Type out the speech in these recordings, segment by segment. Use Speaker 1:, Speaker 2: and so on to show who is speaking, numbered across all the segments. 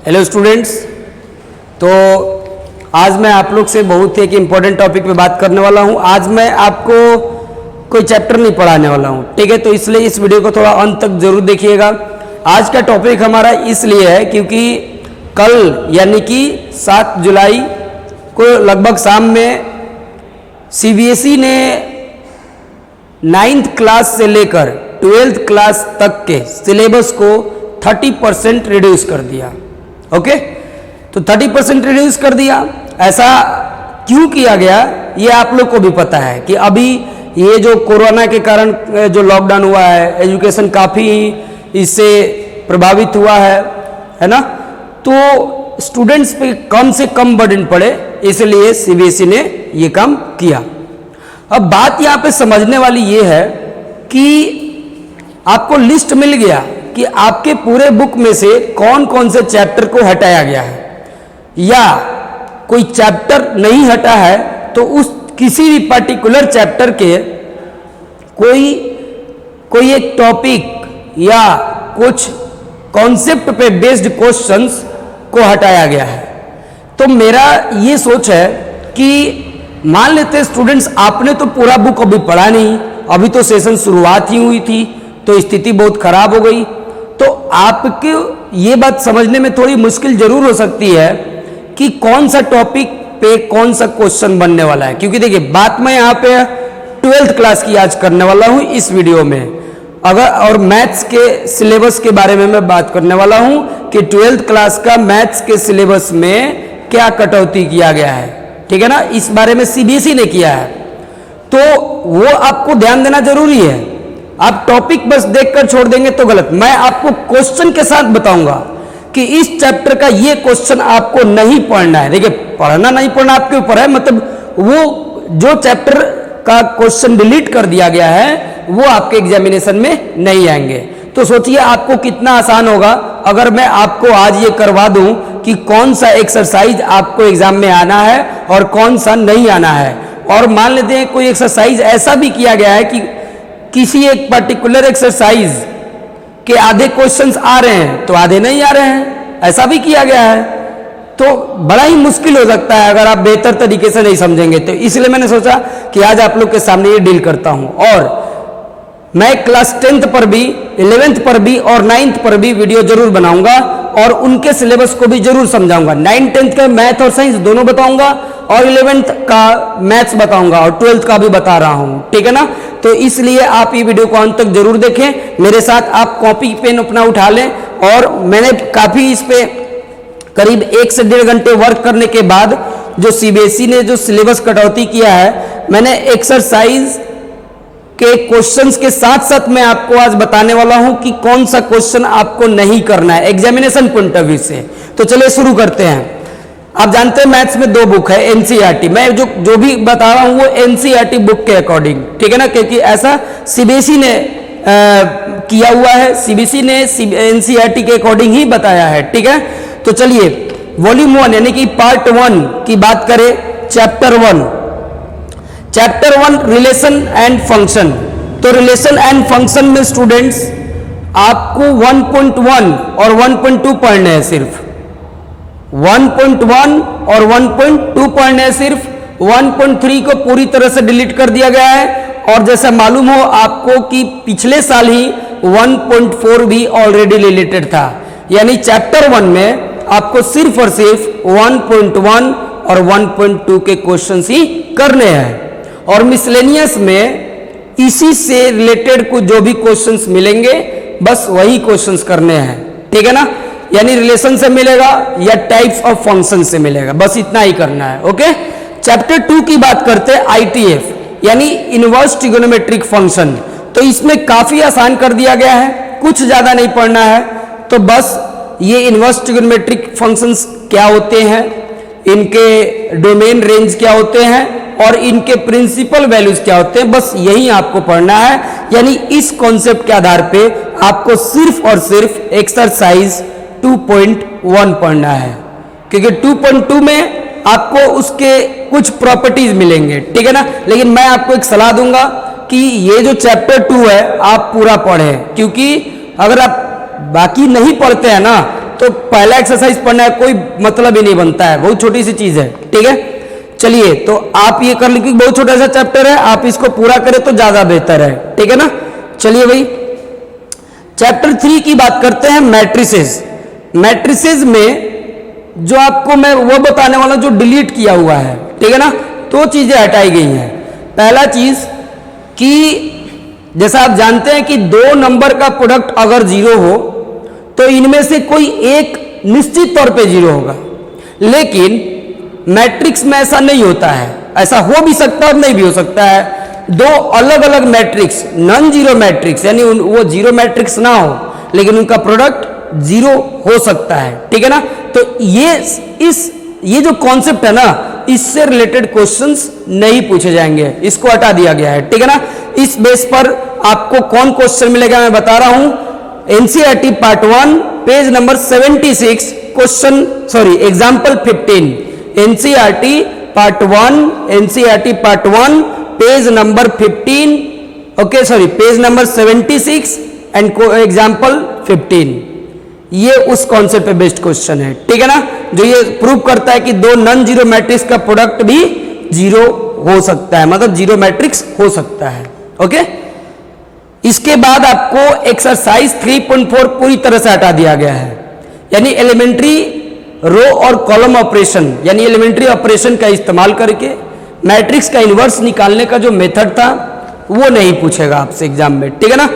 Speaker 1: Hello students. तो आज मैं आप लोग से बहुत ही एक इम्पोर्टेंट टॉपिक पे बात करने वाला हूँ। आज मैं आपको कोई चैप्टर नहीं पढ़ाने वाला हूँ, ठीक है। तो इसलिए इस वीडियो को थोड़ा अंत तक जरूर देखिएगा। आज का टॉपिक हमारा इसलिए है क्योंकि कल यानी कि 7 जुलाई को लगभग शाम में सीबीएसई ने 9th क्लास से लेकर 12th क्लास तक के सिलेबस को 30% रिड्यूस कर दिया। ओके, तो 30% रिड्यूस कर दिया। ऐसा क्यों किया गया ये आप लोग को भी पता है कि अभी ये जो कोरोना के कारण जो लॉकडाउन हुआ है, एजुकेशन काफ़ी इससे प्रभावित हुआ है ना। तो स्टूडेंट्स पे कम से कम बर्डन पड़े, इसलिए सीबीएसई ने ये काम किया। अब बात यहाँ पे समझने वाली ये है कि आपको लिस्ट मिल गया कि आपके पूरे बुक में से कौन कौन से चैप्टर को हटाया गया है, या कोई चैप्टर नहीं हटा है तो उस किसी भी पर्टिकुलर चैप्टर के कोई एक टॉपिक या कुछ कॉन्सेप्ट पे बेस्ड क्वेश्चंस को हटाया गया है। तो मेरा ये सोच है कि मान लेते स्टूडेंट्स आपने तो पूरा बुक अभी पढ़ा नहीं, अभी तो सेशन शुरुआत ही हुई थी, तो स्थिति बहुत खराब हो गई। तो आपके ये बात समझने में थोड़ी मुश्किल जरूर हो सकती है कि कौन सा टॉपिक पे कौन सा क्वेश्चन बनने वाला है, क्योंकि देखिए बात मैं यहाँ पे 12th क्लास की आज करने वाला हूँ इस वीडियो में। और मैथ्स के सिलेबस के बारे में मैं बात करने वाला हूँ कि 12th क्लास का मैथ्स के सिलेबस में क्या कटौती किया गया है, ठीक है ना। इस बारे में सीबीएसई ने किया है, तो वो आपको ध्यान देना जरूरी है। आप टॉपिक बस देखकर छोड़ देंगे तो गलत। मैं आपको क्वेश्चन के साथ बताऊंगा कि इस चैप्टर का ये क्वेश्चन आपको नहीं पढ़ना है। देखिए पढ़ना नहीं पढ़ना आपके ऊपर है, मतलब वो जो चैप्टर का क्वेश्चन डिलीट कर दिया गया है वो आपके एग्जामिनेशन में नहीं आएंगे। तो सोचिए आपको कितना आसान होगा अगर मैं आपको आज ये करवा दूं कि कौन सा एक्सरसाइज आपको एग्जाम में आना है और कौन सा नहीं आना है। और मान लेते हैं कोई एक्सरसाइज ऐसा भी किया गया है कि किसी एक पर्टिकुलर एक्सरसाइज के आधे क्वेश्चंस आ रहे हैं तो आधे नहीं आ रहे हैं, ऐसा भी किया गया है। तो बड़ा ही मुश्किल हो सकता है अगर आप बेहतर तरीके से नहीं समझेंगे। तो इसलिए मैंने सोचा कि आज आप लोग के सामने ये डील करता हूं। और मैं क्लास 10th पर भी, 11th पर भी और 9th पर भी वीडियो जरूर बनाऊंगा और उनके सिलेबस को भी जरूर समझाऊंगा। 9th 10th का मैथ और साइंस दोनों बताऊंगा और 11th का मैथ्स बताऊंगा और 12th का भी बता रहा हूं, ठीक है ना। तो इसलिए आप ये वीडियो को अंत तक जरूर देखें। मेरे साथ आप कॉपी पेन अपना उठा लें। और मैंने काफ़ी इस पे करीब 1 से 1.5 घंटे वर्क करने के बाद जो सीबीएसई ने जो सिलेबस कटौती किया है, मैंने एक्सरसाइज के क्वेश्चंस के साथ साथ मैं आपको आज बताने वाला हूं कि कौन सा क्वेश्चन आपको नहीं करना है एग्जामिनेशन पॉइंट ऑफ व्यू से। तो चलिए शुरू करते हैं। आप जानते हैं मैथ्स में 2 बुक है एनसीईआरटी। मैं जो भी बता रहा हूं वो एनसीईआरटी बुक के अकॉर्डिंग, ठीक है ना, क्योंकि ऐसा सीबीएसई ने किया हुआ है। सीबीएसई ने एनसीईआरटी के अकॉर्डिंग ही बताया है, ठीक है। तो चलिए वॉल्यूम 1 यानी कि पार्ट 1 की बात करें। Chapter 1 relation and function. तो रिलेशन एंड फंक्शन में स्टूडेंट्स आपको 1.1 और 1.2 पढ़ने हैं सिर्फ। 1.1 और 1.2 पढ़ने हैं सिर्फ। 1.3 को पूरी तरह से डिलीट कर दिया गया है। और जैसा मालूम हो आपको कि पिछले साल ही 1.4 भी ऑलरेडी रिलेटेड था। यानी चैप्टर 1 में आपको सिर्फ और सिर्फ 1.1 और 1.2 के क्वेश्चंस ही करने हैं। और मिसलेनियस में इसी से रिलेटेड कुछ जो भी क्वेश्चंस मिलेंगे बस वही क्वेश्चंस करने हैं, ठीक है ना। यानी रिलेशन से मिलेगा या टाइप्स ऑफ फंक्शन से मिलेगा, बस इतना ही करना है। ओके, चैप्टर 2 की बात करते हैं आईटीएफ यानी इनवर्स ट्रिगोनोमेट्रिक फंक्शन। तो इसमें काफी आसान कर दिया गया है, कुछ ज्यादा नहीं पढ़ना है। तो बस ये इनवर्स ट्रिगोनोमेट्रिक फंक्शंस क्या होते हैं, इनके डोमेन रेंज क्या होते हैं और इनके प्रिंसिपल वैल्यूज क्या होते हैं, बस यही आपको पढ़ना है। यानी इस कॉन्सेप्ट के आधार पे आपको सिर्फ और सिर्फ एक्सरसाइज 2.1 पढ़ना है, क्योंकि 2.2 में आपको उसके कुछ प्रॉपर्टीज मिलेंगे, ठीक है ना। लेकिन मैं आपको एक सलाह दूंगा कि ये जो चैप्टर 2 है आप पूरा पढ़ें, क्योंकि अगर आप बाकी नहीं पढ़ते हैं ना तो पहला एक्सरसाइज पढ़ना है, कोई मतलब ही नहीं बनता है, बहुत छोटी सी चीज है, ठीक है। चलिए तो आप ये कर लीजिए, बहुत छोटा सा चैप्टर है, आप इसको पूरा करें तो ज्यादा बेहतर है, ठीक है ना। चलिए भाई चैप्टर 3 की बात करते हैं, मैट्रिसेस। मैट्रिसेस में जो आपको मैं वो बताने वाला जो डिलीट किया हुआ है, ठीक है ना, तो चीजें हटाई गई हैं। पहला चीज कि जैसा आप जानते हैं कि दो नंबर का प्रोडक्ट अगर जीरो हो तो इनमें से कोई एक निश्चित तौर पे जीरो होगा, लेकिन मैट्रिक्स में ऐसा नहीं होता है। ऐसा हो भी सकता है और नहीं भी हो सकता है। दो अलग अलग मैट्रिक्स, नॉन जीरो मैट्रिक्स, यानी वो जीरो मैट्रिक्स ना हो लेकिन उनका प्रोडक्ट जीरो हो सकता है, ठीक है ना। तो ये जो कॉन्सेप्ट है ना, इससे रिलेटेड क्वेश्चंस नहीं पूछे जाएंगे, इसको हटा दिया गया है, ठीक है ना। इस बेस पर आपको कौन क्वेश्चन मिलेगा मैं बता रहा हूं। NCERT part 1 page number 76 question example 15। NCERT part 1 page number 15, okay page number 76 and example 15। ये उस कॉन्सेप्ट पे बेस्ड क्वेश्चन है, ठीक है ना, जो ये प्रूव करता है कि दो नॉन जीरो मैट्रिक्स का प्रोडक्ट भी जीरो हो सकता है, मतलब जीरो मैट्रिक्स हो सकता है, ओके। इसके बाद आपको एक्सरसाइज 3.4 पूरी तरह से हटा दिया गया है, यानी एलिमेंट्री रो और कॉलम ऑपरेशन, यानी एलिमेंट्री ऑपरेशन का इस्तेमाल करके मैट्रिक्स का इन्वर्स निकालने का जो मेथड था वो नहीं पूछेगा आपसे एग्जाम में, ठीक है ना।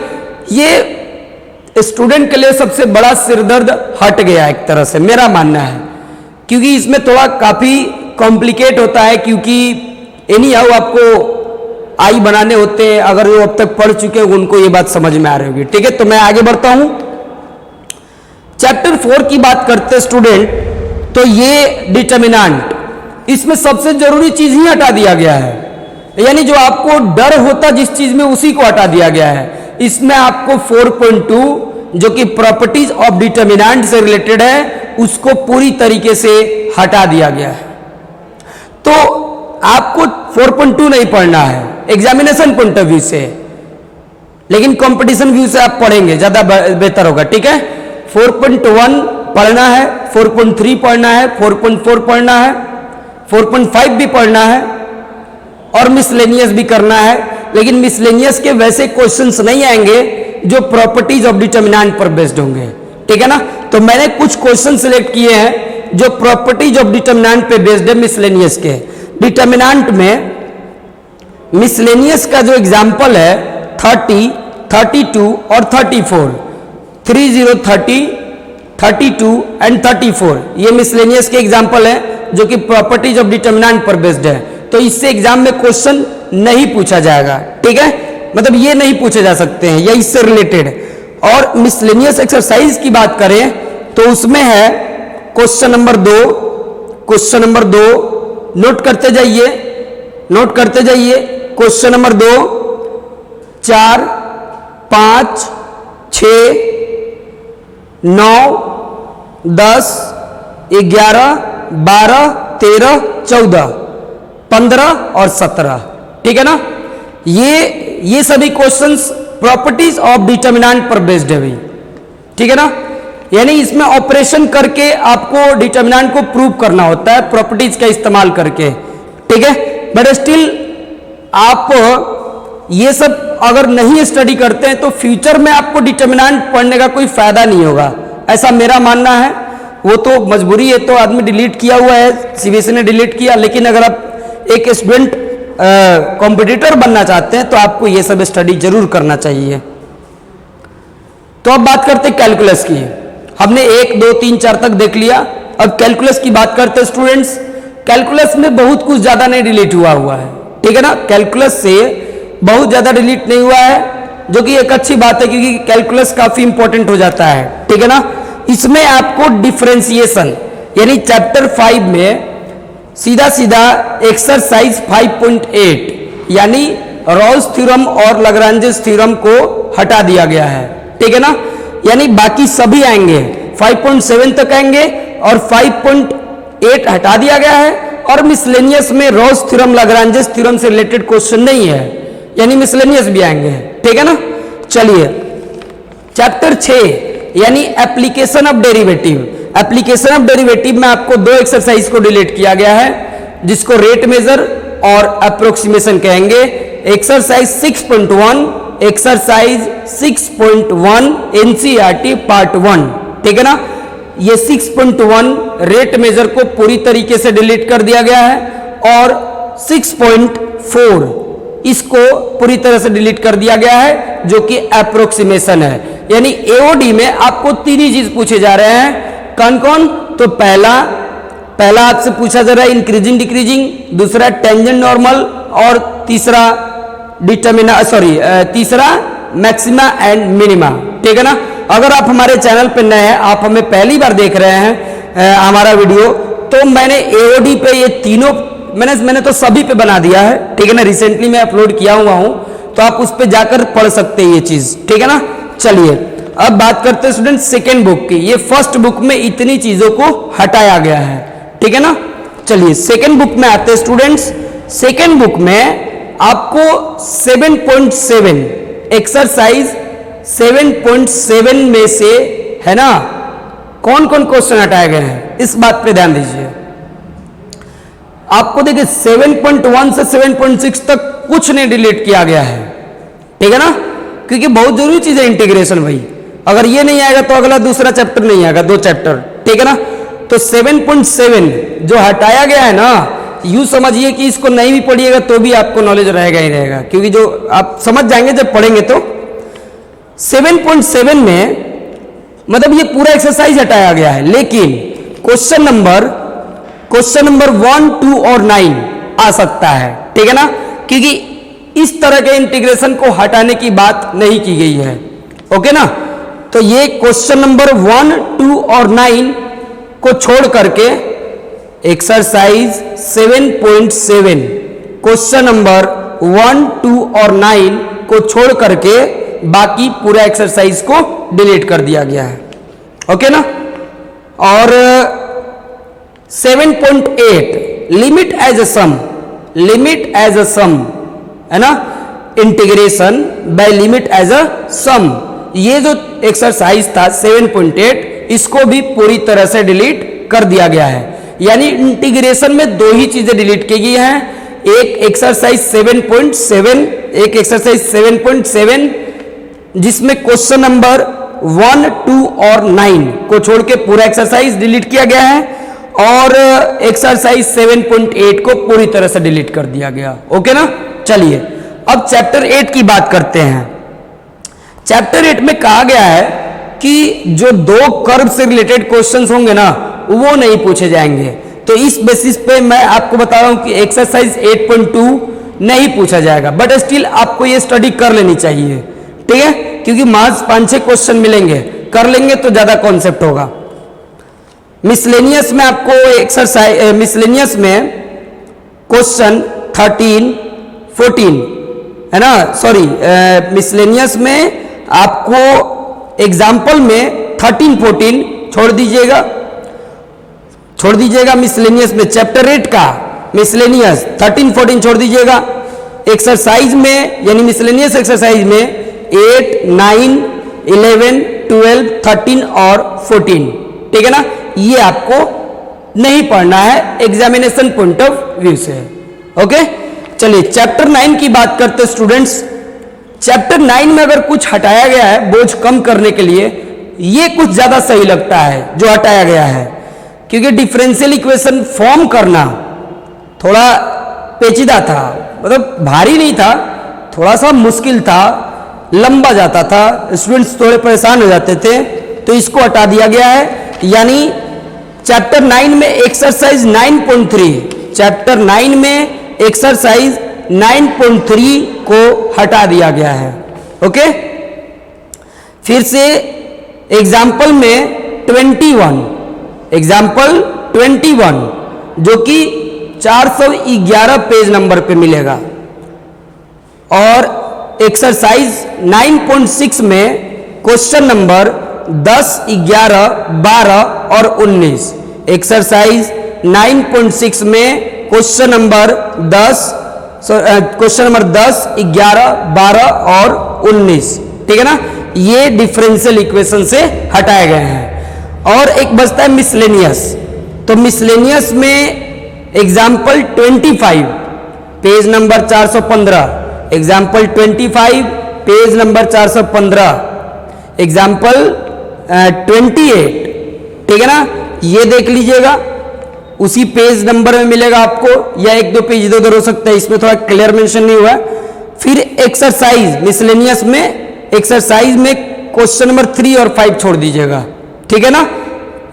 Speaker 1: ये स्टूडेंट के लिए सबसे बड़ा सिरदर्द हट गया एक तरह से, मेरा मानना है, क्योंकि इसमें थोड़ा काफी कॉम्प्लिकेट होता है, क्योंकि एनी हाउ आपको आई बनाने होते हैं, अगर वो अब तक पढ़ चुके हैं उनको ये बात समझ में आ रही होगी, ठीक है। तो मैं आगे बढ़ता हूं, चैप्टर 4 की बात करते स्टूडेंट। तो ये डिटर्मिनेंट, इसमें सबसे जरूरी चीज ही हटा दिया गया है, यानी जो आपको डर होता जिस चीज में उसी को हटा दिया गया है। इसमें आपको 4.2 जो कि प्रॉपर्टीज ऑफ डिटर्मिनेंट से रिलेटेड है उसको पूरी तरीके से हटा दिया गया है। तो आपको 4.2 नहीं पढ़ना है एग्जामिनेशन पॉइंट ऑफ व्यू से, लेकिन कंपटीशन व्यू से आप पढ़ेंगे ज्यादा बेहतर होगा, ठीक है। 4.1 पढ़ना है, 4.3 पढ़ना है, 4.4 पढ़ना है, 4.5 भी पढ़ना है और मिसलेनियस भी करना है, लेकिन मिसलेनियस के वैसे क्वेश्चंस नहीं आएंगे जो प्रॉपर्टीज ऑफ डिटर्मिनेंट पर बेस्ड होंगे, ठीक है ना। तो मैंने कुछ क्वेश्चन सिलेक्ट किए हैं जो प्रॉपर्टीज ऑफ डिटर्मिनेंट पे बेस्ड है मिसलेनियस के। डिटर्मिनेंट में मिसलेनियस का जो एग्जाम्पल है 30, 32 और 34, 30, 30, 32 एंड 34, ये मिसलेनियस के एग्जाम्पल हैं जो कि प्रॉपर्टीज ऑफ डिटर्मिनेंट पर बेस्ड है। तो इससे एग्जाम में क्वेश्चन नहीं पूछा जाएगा, ठीक है, मतलब ये नहीं पूछे जा सकते हैं, या इससे रिलेटेड। और मिसलेनियस एक्सरसाइज की बात करें तो उसमें है क्वेश्चन नंबर 2, नोट करते जाइए, क्वेश्चन नंबर 2, 4, 5, 6, 9, 10, 11, 12, 13, 14, 15 और 17, ठीक है ना। ये सभी क्वेश्चंस प्रॉपर्टीज ऑफ डिटर्मिनेंट पर बेस्ड है भाई, ठीक है ना। यानी इसमें ऑपरेशन करके आपको डिटर्मिनेंट को प्रूव करना होता है प्रॉपर्टीज का इस्तेमाल करके, ठीक है। बट स्टिल आप ये सब अगर नहीं स्टडी करते हैं तो फ्यूचर में आपको डिटर्मिनेंट पढ़ने का कोई फायदा नहीं होगा, ऐसा मेरा मानना है। वो तो मजबूरी है, तो आदमी डिलीट किया हुआ है, सीबीएसई ने डिलीट किया, लेकिन अगर आप एक स्टूडेंट कॉम्पिटिटर बनना चाहते हैं तो आपको ये सब स्टडी जरूर करना चाहिए। तो अब बात करते हैं कैलकुलस की। हमने 1, 2, 3, 4 तक देख लिया, अब कैलकुलस की बात करते हैं स्टूडेंट्स। कैलकुलस में बहुत कुछ ज्यादा नहीं डिलीट हुआ है, ठीक है ना। कैलकुलस से बहुत ज्यादा डिलीट नहीं हुआ है, जो कि एक अच्छी बात है, क्योंकि कैलकुलस काफी इंपॉर्टेंट हो जाता है, ठीक है ना। इसमें आपको डिफरेंशिएशन यानी चैप्टर 5 में सीधा एक्सरसाइज 5.8 यानी रॉल्स थ्योरम और लाग्रांजेस थ्योरम को हटा दिया गया है, ठीक है ना। यानी बाकी सभी आएंगे, 5.7 तक आएंगे और 5.8 हटा दिया गया है। और मिसलेनियस में रॉल्स थ्योरम लाग्रांजेस थ्योरम से रिलेटेड क्वेश्चन नहीं है, यानी मिसलेनियस भी आएंगे, ठीक है ना। चलिए चैप्टर 6 यानी application of derivative, application of derivative में आपको दो एक्सरसाइज को डिलीट किया गया है, जिसको रेट मेजर और अप्रोक्सीमेशन कहेंगे। एक्सरसाइज 6.1, एक्सरसाइज 6.1 एनसीईआरटी पार्ट 1, ठीक है ना। ये 6.1 रेट मेजर को पूरी तरीके से डिलीट कर दिया गया है और 6.4 इसको पूरी तरह से डिलीट कर दिया गया है, जो कि अप्रोक्सीमेशन है। यानी एओडी में आपको तीन ही चीज पूछे जा रहे हैं। कौन कौन? तो पहला आपसे पूछा जा रहा है इंक्रीजिंग डिक्रीजिंग, दूसरा टेंजेंट नॉर्मल और तीसरा तीसरा मैक्सिमा एंड मिनिमा, ठीक है ना। अगर आप हमारे चैनल पर नए हैं, आप हमें पहली बार देख रहे हैं हमारा वीडियो, तो मैंने एओडी पे ये तीनों मैंने तो सभी पे बना दिया है, ठीक है ना। रिसेंटली मैं अपलोड किया हुआ हूं, तो आप उस पे जाकर पढ़ सकते हैं ये चीज, ठीक है ना। चलिए अब बात करते हैं स्टूडेंट सेकेंड बुक की। ये फर्स्ट बुक में इतनी चीजों को हटाया गया है, ठीक है ना। चलिए सेकेंड बुक में आते हैं स्टूडेंट्स। सेकेंड बुक में आपको 7.7 एक्सरसाइज 7.7 में से, है ना, कौन कौन क्वेश्चन हटाए गए हैं, इस बात पे ध्यान दीजिए। आपको देखिए 7.1 से 7.6 तक कुछ नहीं डिलीट किया गया है, ठीक है ना, क्योंकि बहुत जरूरी चीज है इंटीग्रेशन भाई। अगर ये नहीं आएगा तो अगला दूसरा चैप्टर नहीं आएगा, दो चैप्टर, ठीक है ना। तो 7.7 जो हटाया गया है ना, यूं समझिए कि इसको नहीं भी पढ़िएगा तो भी आपको नॉलेज रहेगा ही रहेगा, क्योंकि जो आप समझ जाएंगे जब पढ़ेंगे। तो 7.7 में मतलब ये पूरा एक्सरसाइज हटाया गया है, लेकिन क्वेश्चन नंबर 1, 2 और 9 आ सकता है, ठीक है ना, क्योंकि इस तरह के इंटीग्रेशन को हटाने की बात नहीं की गई है, ओके ना। तो ये क्वेश्चन नंबर 1, 2 और 9 को छोड़ करके एक्सरसाइज 7.7 क्वेश्चन नंबर 1, 2 और 9 को छोड़ करके बाकी पूरा एक्सरसाइज को डिलीट कर दिया गया है, ओके ना। और 7.8 लिमिट एज अ सम, है ना, integration by limit as a sum, ये जो एक्सरसाइज था 7.8 इसको भी पूरी तरह से डिलीट कर दिया गया है। यानी इंटीग्रेशन में दो ही चीजें डिलीट की गई हैं, एक एक्सरसाइज 7.7, एक एक्सरसाइज 7.7 जिसमें क्वेश्चन नंबर 1, 2 और 9 को छोड़ के पूरा एक्सरसाइज डिलीट किया गया है, और एक्सरसाइज 7.8 को पूरी तरह से डिलीट कर दिया गया, ओके ना। चलिए अब चैप्टर 8 की बात करते हैं। चैप्टर 8 में कहा गया है कि जो दो कर्व से रिलेटेड क्वेश्चंस होंगे ना, वो नहीं पूछे जाएंगे। तो इस बेसिस पे मैं आपको बता रहा हूं कि एक्सरसाइज 8.2 नहीं पूछा जाएगा, बट स्टिल आपको ये स्टडी कर लेनी चाहिए, ठीक है, क्योंकि मार्क्स 5-6 क्वेश्चन मिलेंगे, कर लेंगे तो ज्यादा कॉन्सेप्ट होगा। मिसलेनियस में आपको एक्सरसाइज मिसलेनियस में क्वेश्चन 13, 14 है ना, सॉरी मिसलेनियस में आपको एग्जाम्पल में 13, 14 छोड़ दीजिएगा मिसलेनियस में, चैप्टर 8 का मिसलेनियस 13, 14 छोड़ दीजिएगा। एक्सरसाइज में यानी मिसलेनियस एक्सरसाइज में 8, 9, 11, 12, 13 और 14, ठीक है ना, ये आपको नहीं पढ़ना है एग्जामिनेशन पॉइंट ऑफ व्यू से, ओके। चलिए चैप्टर 9 की बात करते स्टूडेंट्स। चैप्टर 9 में अगर कुछ हटाया गया है बोझ कम करने के लिए, ये कुछ ज्यादा सही लगता है जो हटाया गया है, क्योंकि डिफरेंशियल इक्वेशन फॉर्म करना थोड़ा पेचीदा था, मतलब भारी नहीं था, थोड़ा सा मुश्किल था, लंबा जाता था, स्टूडेंट्स थोड़े परेशान हो जाते थे, तो इसको हटा दिया गया है। यानी चैप्टर 9 में एक्सरसाइज 9.3, चैप्टर 9 में एक्सरसाइज 9.3 को हटा दिया गया है, ओके। फिर से एग्जाम्पल में 21, एग्जाम्पल 21 जो कि 411 पेज नंबर पे मिलेगा, और एक्सरसाइज 9.6 में क्वेश्चन नंबर 10, 11, 12 और 19, एक्सरसाइज 9.6 में क्वेश्चन नंबर 10, 11, 12 और 19, ठीक है ना, ये डिफरेंशियल इक्वेशन से हटाए गए हैं। और एक बचता है मिसलेनियस। तो मिसलेनियस में example 25 page number 415, example 25 page number 415, example 28, ठीक है ना, ये देख लीजिएगा, उसी पेज नंबर में मिलेगा आपको, या एक दो पेज इधर उधर हो सकता है, इसमें थोड़ा क्लियर मेंशन नहीं हुआ। फिर एक्सरसाइज मिसलेनियस में, एक्सरसाइज में क्वेश्चन नंबर 3 और 5 छोड़ दीजिएगा, ठीक है ना,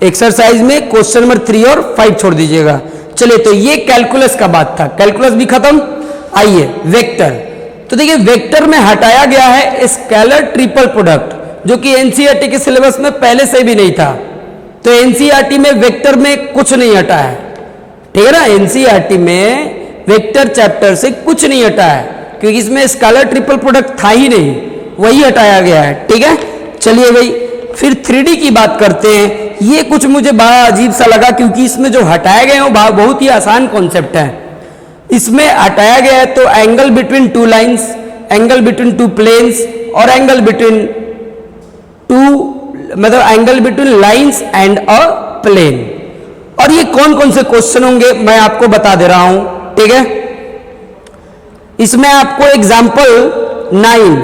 Speaker 1: एक्सरसाइज में क्वेश्चन नंबर 3 और 5 छोड़ दीजिएगा। चलिए, तो ये कैलकुलस का बात था, कैलकुलस भी खत्म। आइए वेक्टर, तो देखिए वेक्टर में हटाया गया है स्केलर ट्रिपल प्रोडक्ट, जो कि एनसीईआरटी के सिलेबस में पहले से भी नहीं था। तो एनसीईआरटी में वेक्टर में कुछ नहीं हटा है, ठीक है ना, एनसीईआरटी में वेक्टर चैप्टर से कुछ नहीं हटा है, क्योंकि इसमें स्केलर ट्रिपल प्रोडक्ट था ही नहीं, वही हटाया गया है, ठीक है। चलिए भाई, फिर 3D की बात करते हैं। ये कुछ मुझे बड़ा अजीब सा लगा, क्योंकि इसमें जो हटाया गया है वो बहुत ही आसान कॉन्सेप्ट है। इसमें हटाया गया है तो angle between two lines, angle between two planes, और एंगल बिटवीन टू, मतलब angle between lines and a plane. और ये कौन कौन से क्वेश्चन होंगे मैं आपको बता दे रहा हूं, ठीक है। इसमें आपको example 9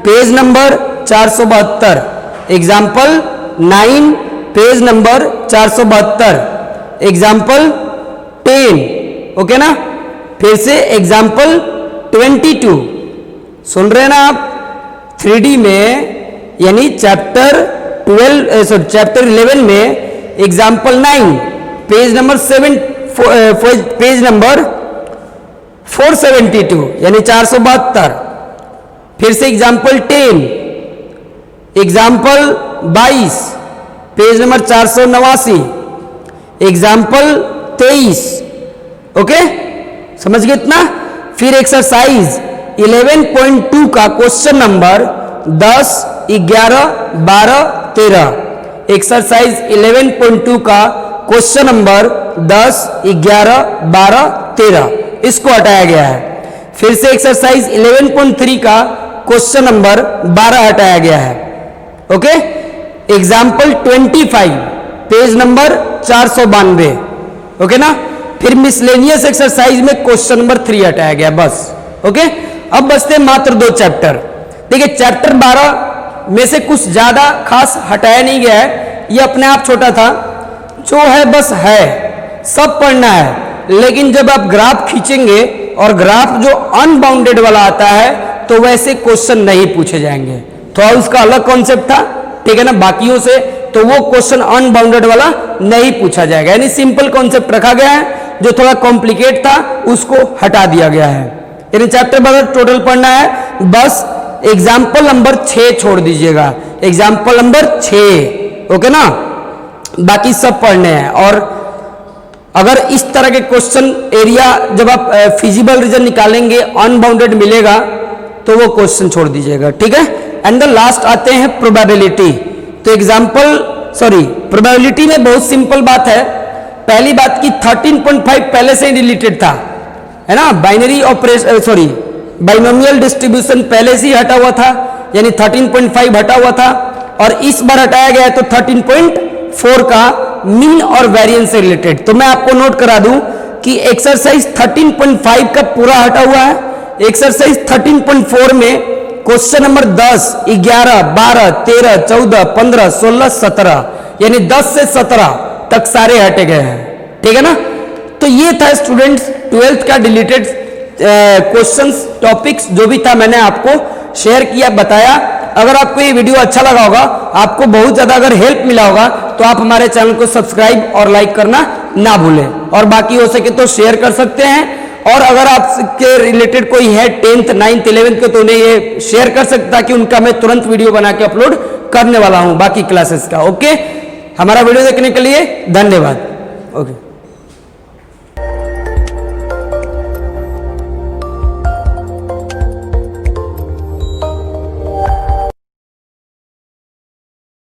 Speaker 1: page number 472, example 9 page number 472, example 10, okay ना। फिर से एग्जाम्पल 22, सुन रहे हैं ना आप, 3D में, यानी चैप्टर 11 में example 9 page number 7, page number 472 यानी 472। फिर से example 10, example 22 page number 489, example 23, okay, समझ गए इतना। फिर एक्सरसाइज 11.2 का क्वेश्चन नंबर 10, 11, 12, 13, एक्सरसाइज 11.2 का क्वेश्चन नंबर 10, 11, 12, 13, इसको हटाया गया है। फिर से एक्सरसाइज 11.3 का क्वेश्चन नंबर 12 हटाया गया है, okay. Example 25 page number 492, okay ना। फिर मिसलेनियस एक्सरसाइज में क्वेश्चन नंबर 3 हटाया गया, बस, ओके। अब बचते मात्र 2 चैप्टर। देखिए चैप्टर 12 में से कुछ ज्यादा खास हटाया नहीं गया है, ये अपने आप छोटा था, जो है बस है, सब पढ़ना है। लेकिन जब आप ग्राफ खींचेंगे और ग्राफ जो अनबाउंडेड वाला आता है तो वैसे क्वेश्चन नहीं पूछे जाएंगे, थोड़ा उसका अलग कॉन्सेप्ट था, ठीक है ना, बाकियों से। तो वो क्वेश्चन अनबाउंडेड वाला नहीं पूछा जाएगा, यानी सिंपल कॉन्सेप्ट रखा गया है, जो थोड़ा कॉम्प्लिकेट था उसको हटा दिया गया है। यानी चैप्टर 12 टोटल पढ़ना है, बस एग्जाम्पल नंबर 6 छोड़ दीजिएगा, एग्जाम्पल नंबर 6, ओके ना, बाकी सब पढ़ने हैं। और अगर इस तरह के क्वेश्चन एरिया जब आप फिजिबल रीजन निकालेंगे अनबाउंडेड मिलेगा तो वो क्वेश्चन छोड़ दीजिएगा, ठीक है। एंड द लास्ट आते हैं प्रोबेबिलिटी। तो एग्जाम्पल प्रोबेबिलिटी में बहुत सिंपल बात है। पहली बात की 13.5 पहले से ही रिलेटेड था, है ना, बाइनरी ऑपरेशन, बाइनोमियल डिस्ट्रीब्यूशन पहले से ही हटा हुआ था, यानी 13.5 हटा हुआ था, और इस बार हटाया गया तो 13.4 का मीन और वेरिएंस से रिलेटेड। तो मैं आपको नोट करा दूं कि एक्सरसाइज 13.5 का पूरा हटा हुआ है। एक्सरसाइज 13.4 में क्वेश्चन नंबर 10, 11, 12, 13, 14, 15, 16, 17, यानी 10 से 17 तक सारे हटे गए हैं, ठीक है ना। तो ये था स्टूडेंट्स 12th का डिलीटेड क्वेश्चंस टॉपिक्स, जो भी था मैंने आपको शेयर किया, बताया। अगर आपको ये वीडियो अच्छा लगा होगा, आपको बहुत ज्यादा अगर हेल्प मिला होगा, तो आप हमारे चैनल को सब्सक्राइब और लाइक करना ना भूलें, और बाकी हो सके तो शेयर कर सकते हैं। और अगर आपके रिलेटेड कोई है 10th, 9th, 11th के, तो उन्हें ये शेयर कर सकता कि उनका मैं तुरंत वीडियो बना के अपलोड करने वाला हूं बाकी क्लासेस का, ओके। हमारा वीडियो देखने के लिए धन्यवाद, ओके।